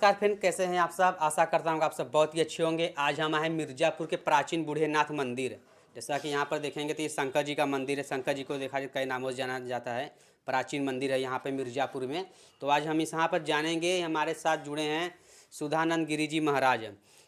नमस्कार फ्रेंड, कैसे हैं आप सब। आशा करता हूँ कि आप सब बहुत ही अच्छे होंगे। आज हम आए हैं मिर्ज़ापुर के प्राचीन बूढ़ेनाथ मंदिर। जैसा कि यहाँ पर देखेंगे तो ये शंकर जी का मंदिर है। शंकर जी को देखा जाए कई नामों से जाना जाता है। प्राचीन मंदिर है यहाँ पे मिर्ज़ापुर में। तो आज हम इस यहाँ पर जानेंगे। हमारे साथ जुड़े हैं सुधानंद गिरी जी महाराज।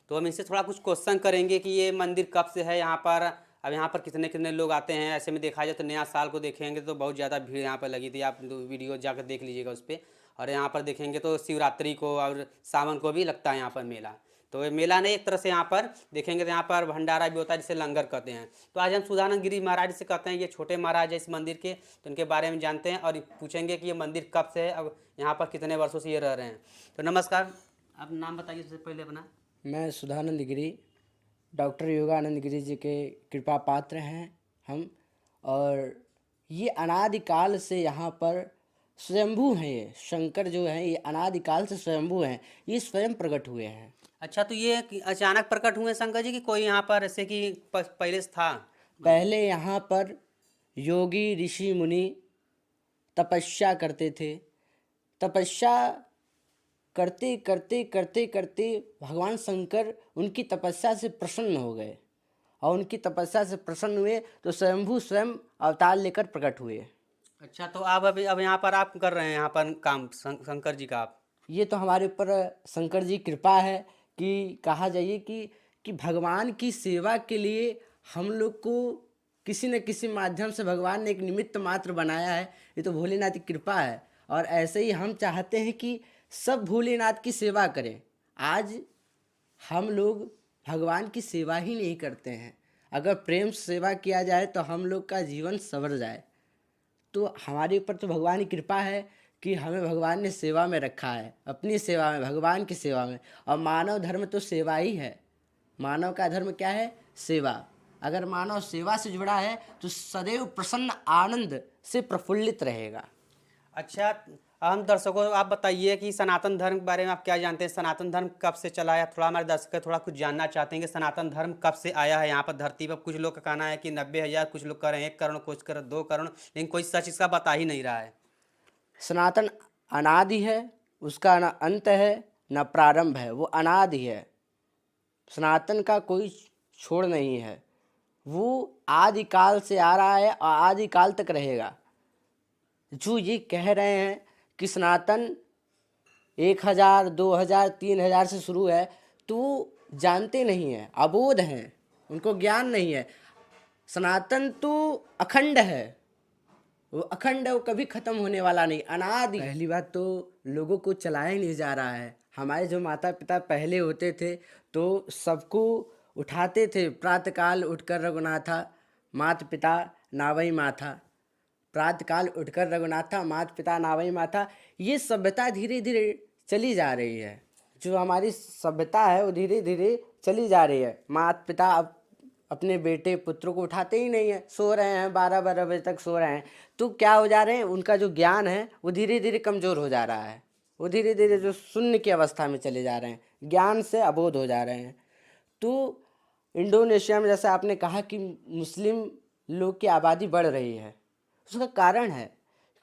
तो हम इनसे थोड़ा कुछ क्वेश्चन करेंगे कि ये मंदिर कब से है यहाँ पर, अब यहाँ पर कितने कितने लोग आते हैं। ऐसे में देखा जाए तो नया साल को देखेंगे तो बहुत ज़्यादा भीड़ यहाँ पर लगी थी। आप वीडियो जाकर देख लीजिएगा उस पर। और यहाँ पर देखेंगे तो शिवरात्रि को और सावन को भी लगता है यहाँ पर मेला। तो ये मेला नहीं, एक तरह से यहाँ पर देखेंगे तो यहाँ पर भंडारा भी होता है जिसे लंगर कहते हैं। तो आज हम सुधानंद गिरी महाराज से कहते हैं, ये छोटे महाराज है इस मंदिर के, तो इनके बारे में जानते हैं और पूछेंगे कि ये मंदिर कब से है, अब यहाँ पर कितने वर्षों से ये रह रहे हैं। तो नमस्कार, आप नाम बताइए सबसे पहले अपना। मैं सुधानंद गिरी, डॉक्टर योगानंद गिरी जी के कृपा पात्र हैं हम। और ये अनादिकाल से यहाँ पर स्वयंभू हैं। ये शंकर जो हैं ये अनादिकाल से स्वयंभू हैं, ये स्वयं प्रकट हुए हैं। अच्छा, तो ये अचानक प्रकट हुए शंकर जी की कोई यहाँ पर ऐसे कि पहले से था? पहले यहाँ पर योगी ऋषि मुनि तपस्या करते थे। तपस्या करते करते करते करते भगवान शंकर उनकी तपस्या से प्रसन्न हो गए, और उनकी तपस्या से प्रसन्न हुए तो स्वयंभू स्वयं अवतार लेकर प्रकट हुए। अच्छा, तो आप अब यहाँ पर आप कर रहे हैं यहाँ पर काम शंकर जी का आप? ये तो हमारे ऊपर शंकर जी कृपा है कि कहा जाइए कि भगवान की सेवा के लिए हम लोग को किसी न किसी माध्यम से भगवान ने एक निमित्त मात्र बनाया है। ये तो भोलेनाथ की कृपा है। और ऐसे ही हम चाहते हैं कि सब भोलेनाथ की सेवा करें। आज हम लोग भगवान की सेवा ही नहीं करते हैं। अगर प्रेम से सेवा किया जाए तो हम लोग का जीवन संवर जाए। तो हमारे ऊपर तो भगवान की कृपा है कि हमें भगवान ने सेवा में रखा है, अपनी सेवा में, भगवान की सेवा में। और मानव धर्म तो सेवा ही है। मानव का धर्म क्या है? सेवा। अगर मानव सेवा से जुड़ा है तो सदैव प्रसन्न आनंद से प्रफुल्लित रहेगा। अच्छा, हम दर्शकों आप बताइए कि सनातन धर्म के बारे में आप क्या जानते हैं। सनातन धर्म कब से चला है? थोड़ा हमारे दर्शक थोड़ा कुछ जानना चाहते हैं कि सनातन धर्म कब से आया है यहाँ पर धरती पर। कुछ लोग का कहना है कि 90,000, कुछ लोग कह रहे हैं 1 करोड़, कुछ कर 2 करोड़, लेकिन कोई सच इसका बता ही नहीं रहा है। सनातन अनादि है, उसका ना अंत है ना प्रारंभ है, वो अनादि है। सनातन का कोई छोड़ नहीं है, वो आदिकाल से आ रहा है और आदिकाल तक रहेगा। जो ये कह रहे हैं कि सनातन 1000, 2000, 3000 से शुरू है, तो जानते नहीं हैं, अबोध हैं, उनको ज्ञान नहीं है। सनातन तो अखंड है, वो अखंड है, वो कभी खत्म होने वाला नहीं, अनादि। पहली बात तो लोगों को चलाया ही नहीं जा रहा है। हमारे जो माता पिता पहले होते थे तो सबको उठाते थे, प्रातःकाल उठकर रघुनाथा माता पिता नावई माथा, प्रातःकाल उठकर रघुनाथा माता पिता नावई माथा। ये सभ्यता धीरे धीरे चली जा रही है। जो हमारी सभ्यता है वो धीरे धीरे चली जा रही है। माता पिता अब अपने बेटे पुत्रों को उठाते ही नहीं है, सो रहे हैं, 12-12 बजे तक सो रहे हैं। तो क्या हो जा रहे हैं, उनका जो ज्ञान है वो धीरे धीरे कमज़ोर हो जा रहा है। वो धीरे धीरे जो शून्य की अवस्था में चले जा रहे हैं, ज्ञान से अबोध हो जा रहे हैं। तो इंडोनेशिया में जैसे आपने कहा कि मुस्लिम लोग की आबादी बढ़ रही है, उसका कारण है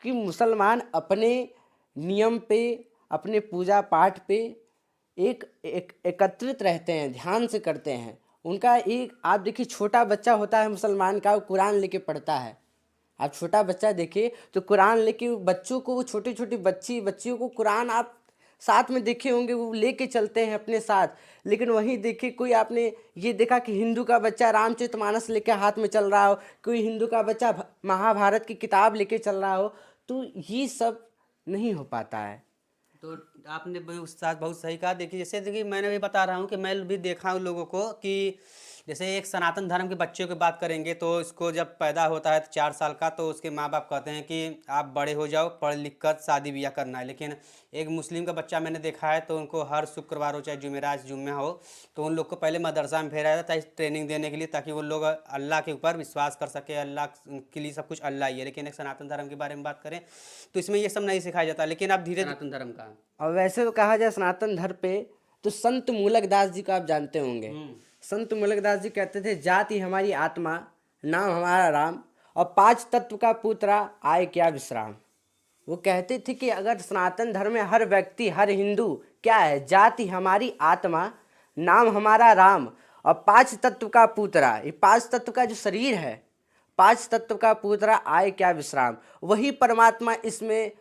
कि मुसलमान अपने नियम पे, अपने पूजा पाठ पे एकत्रित रहते हैं, ध्यान से करते हैं। उनका एक, आप देखिए, छोटा बच्चा होता है मुसलमान का, वो कुरान लेके पढ़ता है। आप छोटा बच्चा देखिए तो कुरान लेके बच्चों को, वो छोटी छोटी बच्चियों को कुरान आप साथ में देखे होंगे, वो लेके चलते हैं अपने साथ। लेकिन वहीं देखिए, कोई आपने ये देखा कि हिंदू का बच्चा रामचरितमानस लेके हाथ में चल रहा हो, कोई हिंदू का बच्चा महाभारत की किताब लेके चल रहा हो, तो ये सब नहीं हो पाता है। तो आपने उस साथ बहुत सही कहा। देखिए, जैसे देखिए मैं भी बता रहा हूँ कि मैं भी देखा हूँ लोगों को कि जैसे एक सनातन धर्म के बच्चे की बात करेंगे तो इसको जब पैदा होता है तो 4 साल का, तो उसके माँ बाप कहते हैं कि आप बड़े हो जाओ, पढ़ लिख कर शादी ब्याह करना है। लेकिन एक मुस्लिम का बच्चा मैंने देखा है तो उनको हर शुक्रवार हो चाहे जुमेरात जुम्मे हो, तो उन लोग को पहले मदरसा में भेजा जाता है ट्रेनिंग देने के लिए, ताकि वो लोग अल्लाह के ऊपर विश्वास कर सके। अल्लाह के लिए सब कुछ अल्लाह ही है। लेकिन एक सनातन धर्म के बारे में बात करें तो इसमें ये सब नहीं सिखाया जाता। लेकिन अब धीरे सनातन धर्म का, और वैसे तो कहा जाए सनातन धर्म पे तो संत मूलक दास जी को आप जानते होंगे। संत मूलक दास जी कहते थे, जाति हमारी आत्मा, नाम हमारा राम, और 5 तत्व का पुत्रा, आए क्या विश्राम। वो कहते थे कि अगर सनातन धर्म में हर व्यक्ति, हर हिंदू क्या है? जाति हमारी आत्मा, नाम हमारा राम, और पांच तत्व का पुतरा। ये पांच तत्व का जो शरीर है, पांच तत्व का पुतरा, आए क्या विश्राम। वही परमात्मा इसमें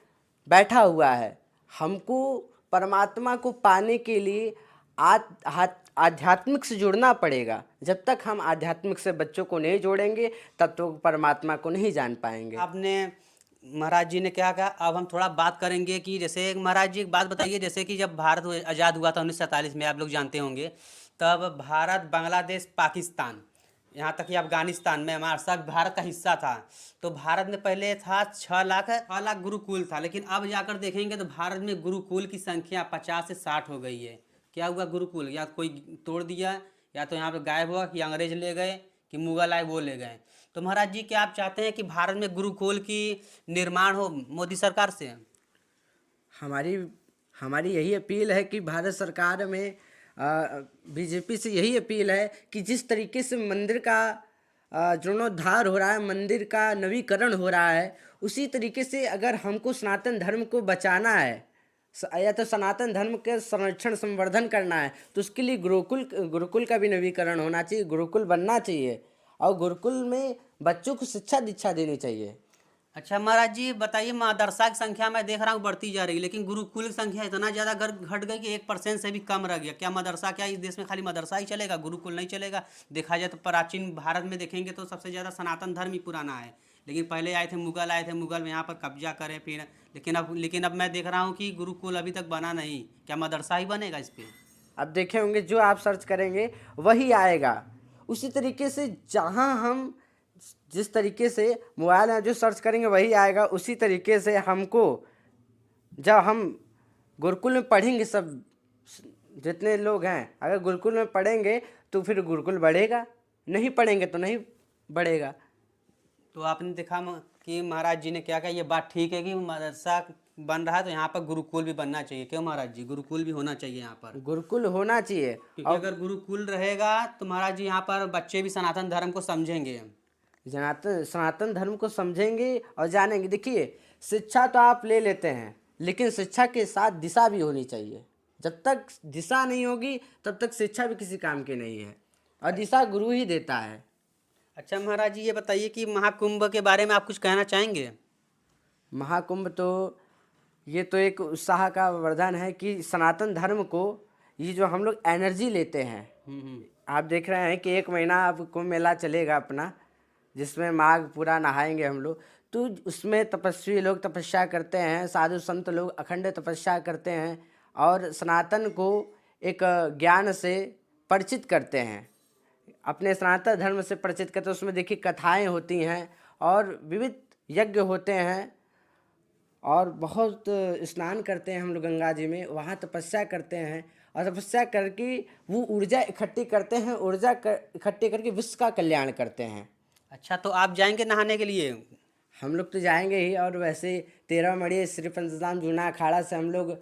बैठा हुआ है। हमको परमात्मा को पाने के लिए आध्यात्मिक से जुड़ना पड़ेगा। जब तक हम आध्यात्मिक से बच्चों को नहीं जोड़ेंगे तब तो परमात्मा को नहीं जान पाएंगे। आपने महाराज जी ने क्या कहा, अब हम थोड़ा बात करेंगे कि जैसे महाराज जी एक बात बताइए, जैसे कि जब भारत आज़ाद हुआ था 1947 में, आप लोग जानते होंगे, तब भारत, बांग्लादेश, पाकिस्तान, यहाँ तक कि अफगानिस्तान में हमारा सब भारत का हिस्सा था। तो भारत में पहले था 6 लाख गुरुकुल था, लेकिन अब जाकर देखेंगे तो भारत में गुरुकुल की संख्या 50 से 60 हो गई है। क्या हुआ? गुरुकुल या कोई तोड़ दिया, या तो यहाँ पे गायब हुआ, कि अंग्रेज ले गए, कि मुगल आए वो ले गए। तो महाराज जी क्या आप चाहते हैं कि भारत में गुरुकुल की निर्माण हो मोदी सरकार से? हमारी हमारी यही अपील है कि भारत सरकार में बीजेपी से यही अपील है कि जिस तरीके से मंदिर का जीर्णोद्धार हो रहा है, मंदिर का नवीकरण हो रहा है, उसी तरीके से अगर हमको सनातन धर्म को बचाना है या तो सनातन धर्म के संरक्षण संवर्धन करना है, तो उसके लिए गुरुकुल का भी नवीकरण होना चाहिए, गुरुकुल बनना चाहिए, और गुरुकुल में बच्चों को शिक्षा दीक्षा देनी चाहिए। अच्छा महाराज जी बताइए, मदरसा की संख्या मैं देख रहा हूँ बढ़ती जा रही है, लेकिन गुरुकुल की संख्या इतना ज़्यादा घट गई कि 1% से भी कम रह गया। क्या मदरसा, क्या इस देश में खाली मदरसा ही चलेगा, गुरुकुल नहीं चलेगा? देखा जाए तो प्राचीन भारत में देखेंगे तो सबसे ज़्यादा सनातन धर्म ही पुराना है, लेकिन पहले आए थे मुगल, मुगल यहाँ पर कब्जा करें फिर, लेकिन अब मैं देख रहा हूँ कि गुरुकुल अभी तक बना नहीं। क्या मदरसा ही बनेगा इस पर? अब देखे होंगे जो आप सर्च करेंगे वही आएगा। उसी तरीके से जहाँ हम जिस तरीके से मोबाइल में जो सर्च करेंगे वही आएगा। उसी तरीके से हमको जब हम गुरुकुल में पढ़ेंगे, सब जितने लोग हैं अगर गुरुकुल में पढ़ेंगे तो फिर गुरुकुल बढ़ेगा, नहीं पढ़ेंगे तो नहीं बढ़ेगा। तो आपने देखा कि महाराज जी ने क्या कहा, ये बात ठीक है कि मदरसा बन रहा है तो यहाँ पर गुरुकुल भी बनना चाहिए। क्यों महाराज जी? गुरुकुल भी होना चाहिए यहाँ पर, गुरुकुल होना चाहिए, क्योंकि अगर गुरुकुल रहेगा तो महाराज जी यहाँ पर बच्चे भी सनातन धर्म को समझेंगे। सनातन धर्म को समझेंगे और जानेंगे। देखिए, शिक्षा तो आप ले लेते हैं, लेकिन शिक्षा के साथ दिशा भी होनी चाहिए। जब तक दिशा नहीं होगी तब तक शिक्षा भी किसी काम की नहीं है, और दिशा गुरु ही देता है। अच्छा महाराज जी ये बताइए कि महाकुंभ के बारे में आप कुछ कहना चाहेंगे? महाकुंभ तो ये तो एक उत्साह का वर्धन है कि सनातन धर्म को, ये जो हम लोग एनर्जी लेते हैं, आप देख रहे हैं कि 1 महीना अब कुंभ मेला चलेगा अपना, जिसमें माघ पूरा नहाएंगे हम लोग। तो उसमें तपस्वी लोग तपस्या करते हैं, साधु संत लोग अखंड तपस्या करते हैं और सनातन को एक ज्ञान से परिचित करते हैं, अपने सनातन धर्म से परिचित करते हैं। उसमें देखिए कथाएं होती हैं और विविध यज्ञ होते हैं, और बहुत स्नान करते हैं हम लोग गंगा जी में, वहाँ तपस्या करते हैं, और तपस्या करके वो ऊर्जा इकट्ठी करते हैं, इकट्ठी करके विश्व का कल्याण करते हैं। अच्छा, तो आप जाएंगे नहाने के लिए? हम लोग तो जाएंगे ही, और वैसे 13 मढ़ी श्री पंचधाम जूना अखाड़ा से हम लोग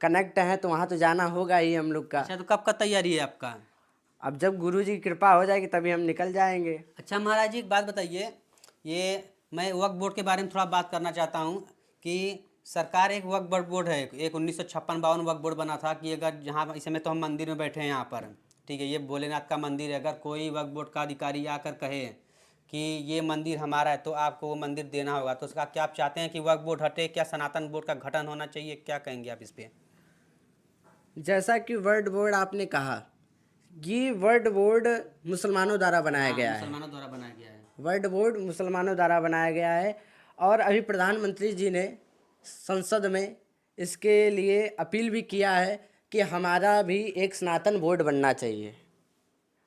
कनेक्ट हैं, तो वहाँ तो जाना होगा ही हम लोग का। अच्छा, तो कब का तैयारी है आपका? अब जब गुरु जी की कृपा हो जाएगी तभी हम निकल जाएंगे। अच्छा महाराज जी एक बात बताइए, ये मैं वक्फ बोर्ड के बारे में थोड़ा बात करना चाहता हूँ कि सरकार एक वक्फ बोर्ड है, एक 1956-52 वक्फ बोर्ड बना था कि अगर जहाँ इस समय तो हम मंदिर में बैठे हैं यहाँ पर, ठीक है, ये भोलेनाथ का मंदिर है, अगर कोई वक्फ बोर्ड का अधिकारी आकर कहे कि ये मंदिर हमारा है तो आपको वो मंदिर देना होगा। तो उसका क्या आप चाहते हैं कि वक्फ बोर्ड हटे, क्या सनातन बोर्ड का गठन होना चाहिए? क्या कहेंगे आप इस पर? जैसा कि वर्ल्ड बोर्ड आपने कहा, ये वर्ल्ड बोर्ड मुसलमानों द्वारा बनाया गया है। मुसलमानों द्वारा बनाया गया है। वर्ल्ड बोर्ड मुसलमानों द्वारा बनाया गया है, और अभी प्रधानमंत्री जी ने संसद में इसके लिए अपील भी किया है कि हमारा भी एक सनातन बोर्ड बनना चाहिए,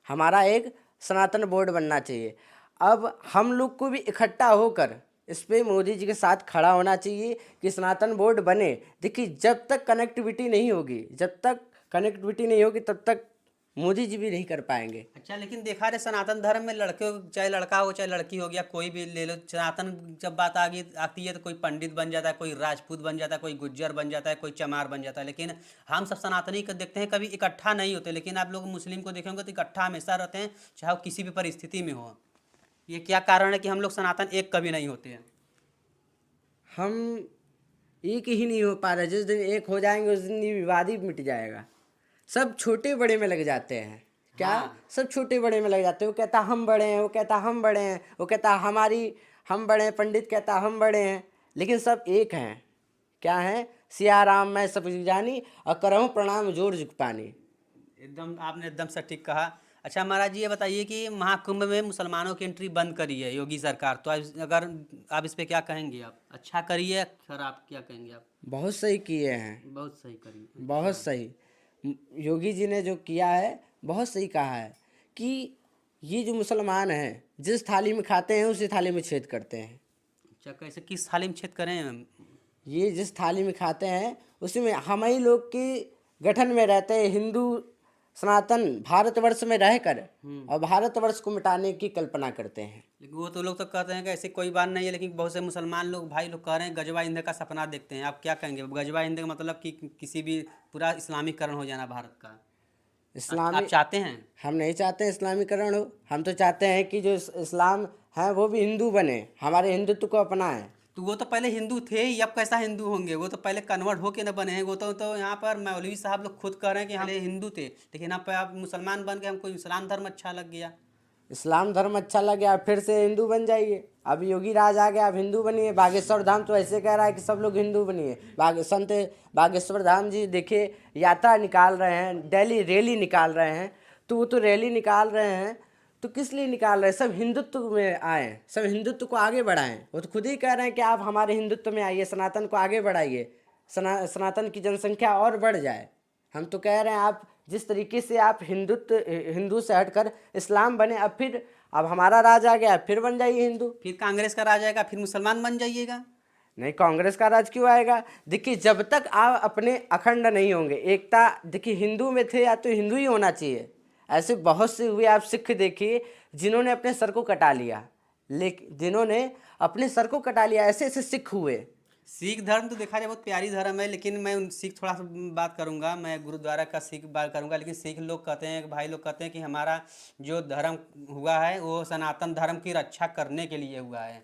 हमारा एक सनातन बोर्ड बनना चाहिए। अब हम लोग को भी इकट्ठा होकर इस पे मोदी जी के साथ खड़ा होना चाहिए कि सनातन बोर्ड बने। देखिए, जब तक कनेक्टिविटी नहीं होगी तब तक मोदी जी भी नहीं कर पाएंगे। अच्छा, लेकिन देखा रे सनातन धर्म में लड़के, चाहे लड़का हो चाहे लड़की हो गया, कोई भी ले लो, सनातन जब बात आती है तो कोई पंडित बन जाता है, कोई राजपूत बन जाता है, कोई गुज्जर बन जाता है, कोई चमार बन जाता है, लेकिन हम सब सनातनी को देखते हैं कभी इकट्ठा नहीं होते। लेकिन आप लोग मुस्लिम को देखेंगे तो इकट्ठा हमेशा रहते हैं, चाहे वो किसी भी परिस्थिति में हो। ये क्या कारण है कि हम लोग सनातन एक कभी नहीं होते हैं? हम एक ही नहीं हो पा रहा। जिस दिन एक हो जाएंगे उस दिन ये विवाद ही मिट जाएगा। सब छोटे बड़े में लग जाते हैं। क्या? हाँ सब छोटे बड़े में लग जाते हैं। वो कहता हम बड़े हैं, वो कहता हम बड़े हैं, वो कहता हमारी हम बड़े हैं, पंडित कहता हम बड़े हैं, लेकिन सब एक हैं। क्या है? सिया राम मैं सब जानी, और करहूँ प्रणाम जोर जुग पानी। एकदम आपने एकदम सटीक कहा। अच्छा महाराज जी, ये बताइए कि महाकुंभ में मुसलमानों की एंट्री बंद करी है योगी सरकार, तो अगर आप इस पे क्या कहेंगे? आप अच्छा करी है, खराब, क्या कहेंगे आप? बहुत सही किए हैं, बहुत सही करी। बहुत अच्छा। सही। योगी जी ने जो किया है बहुत सही कहा है कि ये जो मुसलमान हैं जिस थाली में खाते हैं उसी थाली में छेद करते हैं। अच्छा, कैसे, किस थाली में छेद करें? ये जिस थाली में खाते हैं उसी में हम ही लोग के गठन में रहते हैं, हिंदू सनातन भारतवर्ष में रहकर, और भारतवर्ष को मिटाने की कल्पना करते हैं। लेकिन वो तो लोग तो कहते हैं कि ऐसी कोई बात नहीं है, लेकिन बहुत से मुसलमान लोग भाई लोग कह रहे हैं गजवा हिंद का सपना देखते हैं। आप क्या कहेंगे? गजवा हिंद का मतलब कि किसी भी पूरा इस्लामीकरण हो जाना भारत का, आप इस्लामी चाहते हैं? हम नहीं चाहते इस्लामीकरण हो। हम तो चाहते हैं कि जो इस्लाम है वो भी हिंदू बने, हमारे हिंदुत्व को अपनाएं। तो वो तो पहले हिंदू थे ही, अब कैसा हिंदू होंगे? वो तो पहले कन्वर्ट होके न बने हैं। वो तो यहाँ पर मौलवी साहब लोग खुद कह रहे हैं कि हम पहले हिंदू थे, लेकिन अब आप मुसलमान बन के हमको इस्लाम धर्म अच्छा लग गया। इस्लाम धर्म अच्छा लगे आप फिर से हिंदू बन जाइए। अब योगी राज आ गया, आप हिंदू बनिए। बागेश्वर धाम तो ऐसे कह रहा है कि सब लोग हिंदू बनिए। संत बागेश्वर धाम जी देखिए यात्रा निकाल रहे हैं, डेली रैली निकाल रहे हैं। तो वो तो रैली निकाल रहे हैं तो किस लिए निकाल रहे हैं? सब हिंदुत्व में आए, सब हिंदुत्व को आगे बढ़ाएं। वो तो खुद ही कह रहे हैं कि आप हमारे हिंदुत्व में आइए, सनातन को आगे बढ़ाइए, सनातन की जनसंख्या और बढ़ जाए। हम तो कह रहे हैं आप जिस तरीके से आप हिंदू से हटकर इस्लाम बने, अब हमारा राज आ गया, फिर बन जाइए हिंदू। फिर कांग्रेस का राज आएगा, फिर मुसलमान बन जाइएगा। नहीं, कांग्रेस का राज क्यों आएगा? देखिए जब तक आप अपने अखंड नहीं होंगे, एकता, देखिए हिंदू में थे या तो हिंदू ही होना चाहिए। ऐसे बहुत से हुए, आप सिख देखिए जिन्होंने अपने सर को कटा लिया, लेकिन जिन्होंने अपने सर को कटा लिया, ऐसे ऐसे सिख हुए। सिख धर्म तो देखा जाए बहुत प्यारी धर्म है, लेकिन मैं उन सिख थोड़ा सा बात करूंगा, मैं गुरुद्वारा का सिख बात करूंगा। लेकिन सिख लोग कहते हैं, भाई लोग कहते हैं कि हमारा जो धर्म हुआ है वो सनातन धर्म की रक्षा करने के लिए हुआ है।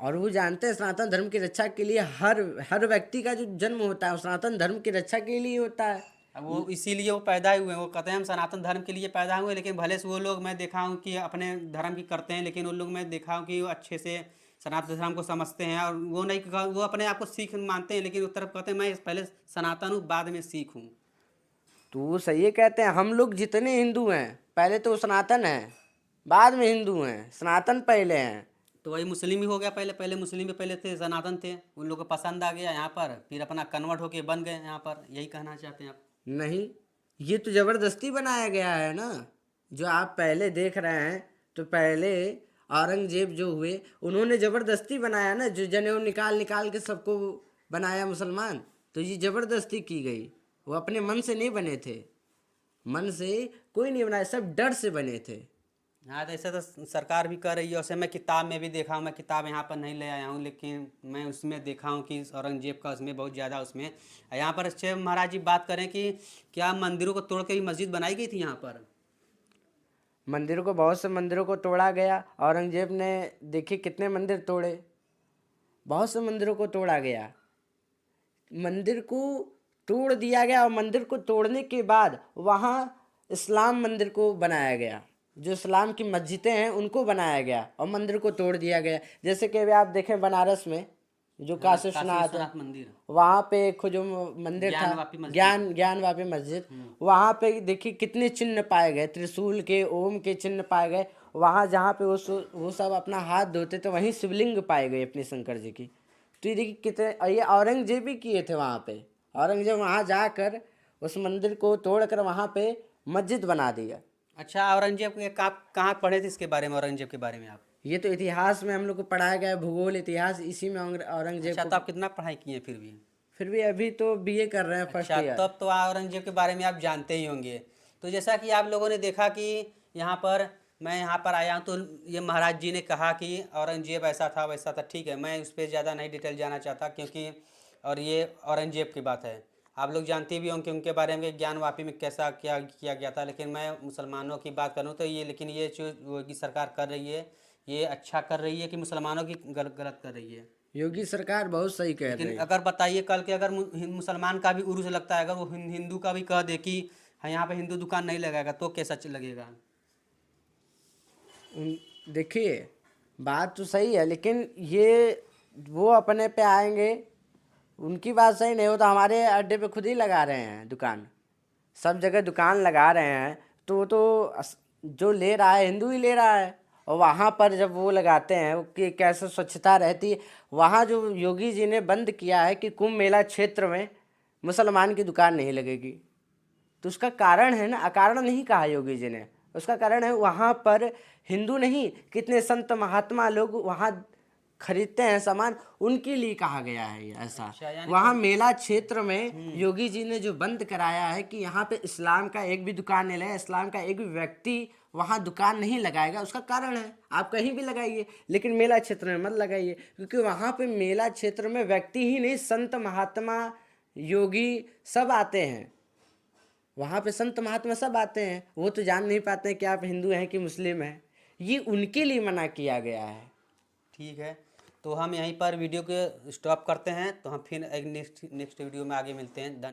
और वो जानते हैं सनातन धर्म की रक्षा के लिए हर व्यक्ति का जो जन्म होता है वो सनातन धर्म की रक्षा के लिए होता है। अब वो इसीलिए वो पैदा हुए हैं। वो कहते हैं हम सनातन धर्म के लिए पैदा हुए, लेकिन भले से वो लोग, मैं देखा हूँ कि अपने धर्म की करते हैं, लेकिन उन लोग मैं देखा हूँ कि वो अच्छे से सनातन धर्म को समझते हैं। और वो नहीं, वो अपने आप को सिख मानते हैं, लेकिन उस तरफ कहते हैं मैं पहले सनातन हूँ, बाद में सिख हूँ। तो वो सही है, कहते हैं हम लोग जितने हिंदू हैं पहले तो वो सनातन हैं, बाद में हिंदू हैं, सनातन पहले हैं। तो वही मुस्लिम ही हो गया। पहले पहले मुस्लिम भी पहले थे, सनातन थे, उन लोगों को पसंद आ गया यहाँ पर, फिर अपना कन्वर्ट होके बन गए यहाँ पर। यही कहना चाहते हैं आप? नहीं, ये तो जबरदस्ती बनाया गया है ना। जो आप पहले देख रहे हैं, तो पहले औरंगजेब जो हुए उन्होंने जबरदस्ती बनाया ना, जो जनेऊ निकाल निकाल के सबको बनाया मुसलमान। तो ये जबरदस्ती की गई, वो अपने मन से नहीं बने थे, मन से कोई नहीं बनाया, सब डर से बने थे। हाँ, तो ऐसे तो सरकार भी कर रही है। वैसे मैं किताब में भी देखा हूँ, मैं किताब यहाँ पर नहीं ले आया हूँ, लेकिन मैं उसमें देखा हूँ कि औरंगजेब का उसमें बहुत ज़्यादा उसमें यहाँ पर। अच्छे महाराज जी बात करें कि क्या मंदिरों को तोड़ के भी मस्जिद बनाई गई थी यहाँ पर? मंदिरों को, बहुत से मंदिरों को तोड़ा गया। औरंगजेब ने देखिए कितने मंदिर तोड़े, बहुत से मंदिरों को तोड़ा गया। मंदिर को तोड़ दिया गया, और मंदिर को तोड़ने के बाद वहाँ इस्लाम मंदिर को बनाया गया। जो इस्लाम की मस्जिदें हैं उनको बनाया गया और मंदिर को तोड़ दिया गया। जैसे कि अभी आप देखें बनारस में जो हाँ, काशी काशी विश्वनाथ है, विश्वनाथ मंदिर, वहाँ पे एक जो मंदिर था, ज्ञानवापी मस्जिद। ज्ञानवापी मस्जिद, वहाँ पे देखिए कितने चिन्ह पाए गए, त्रिशूल के, ओम के चिन्ह पाए गए। वहाँ जहाँ पे वो सब अपना हाथ धोते थे वहीं शिवलिंग पाए गए अपने शंकर जी की। तो ये देखिए कितने, ये औरंगजेब ही किए थे वहाँ पे। औरंगजेब वहाँ जाकर उस मंदिर को तोड़कर वहाँ पे मस्जिद बना दिया। अच्छा, औरंगजेब के आप कहाँ पढ़े थे इसके बारे में, औरंगजेब के बारे में आप? ये तो इतिहास में हम लोग को पढ़ाया गया है, भूगोल इतिहास, इसी में औरंगजेब अच्छा, को। तो आप कितना पढ़ाई किए हैं फिर भी? फिर भी अभी तो बीए कर रहे हैं, फर्स्ट अच्छा, ईयर। तब तो औरंगजेब के बारे में आप जानते ही होंगे। तो जैसा कि आप लोगों ने देखा कि यहाँ पर, मैं यहाँ पर आया हूँ, तो ये महाराज जी ने कहा कि औरंगजेब ऐसा था वैसा था। ठीक है, मैं उस पर ज़्यादा नहीं डिटेल जाना चाहता, क्योंकि और ये औरंगजेब की बात है, आप लोग जानते भी होंगे उनके बारे में, ज्ञानवापी में कैसा क्या किया गया था। लेकिन मैं मुसलमानों की बात करूँ तो ये, लेकिन ये जो योगी सरकार कर रही है, ये अच्छा कर रही है कि मुसलमानों की गलत कर रही है? योगी सरकार बहुत सही कह रही लेकिन है। अगर बताइए कल के अगर मुसलमान का भी उर्स लगता है, अगर वो हिंदू का भी कह दे कि हाँ यहाँ पे हिंदू दुकान नहीं लगाएगा, तो कैसा लगेगा? देखिए, बात तो सही है, लेकिन ये वो अपने पे आएंगे, उनकी बात सही नहीं हो तो हमारे अड्डे पे खुद ही लगा रहे हैं दुकान, सब जगह दुकान लगा रहे हैं, तो वो तो जो ले रहा है हिंदू ही ले रहा है। और वहाँ पर जब वो लगाते हैं वो कि कैसे स्वच्छता रहती है, वहाँ जो योगी जी ने बंद किया है कि कुंभ मेला क्षेत्र में मुसलमान की दुकान नहीं लगेगी, तो उसका कारण है ना, अकारण नहीं कहा योगी जी ने, उसका कारण है वहाँ पर हिंदू नहीं, कितने संत महात्मा लोग वहाँ खरीदते हैं सामान, उनके लिए कहा गया है ये ऐसा। अच्छा, यानी वहाँ मेला क्षेत्र में योगी जी ने जो बंद कराया है कि यहाँ पे इस्लाम का एक भी दुकान नहीं लगेगा, इस्लाम का एक भी व्यक्ति वहाँ दुकान नहीं लगाएगा, उसका कारण है आप कहीं भी लगाइए लेकिन मेला क्षेत्र में मत लगाइए, क्योंकि वहाँ पे मेला क्षेत्र में व्यक्ति ही नहीं, संत महात्मा योगी सब आते हैं, वहाँ पे संत महात्मा सब आते हैं, वो तो जान नहीं पाते हैं कि आप हिंदू हैं कि मुस्लिम हैं, ये उनके लिए मना किया गया है। ठीक है, तो हम यहीं पर वीडियो को स्टॉप करते हैं, तो हम फिर एक नेक्स्ट वीडियो में आगे मिलते हैं।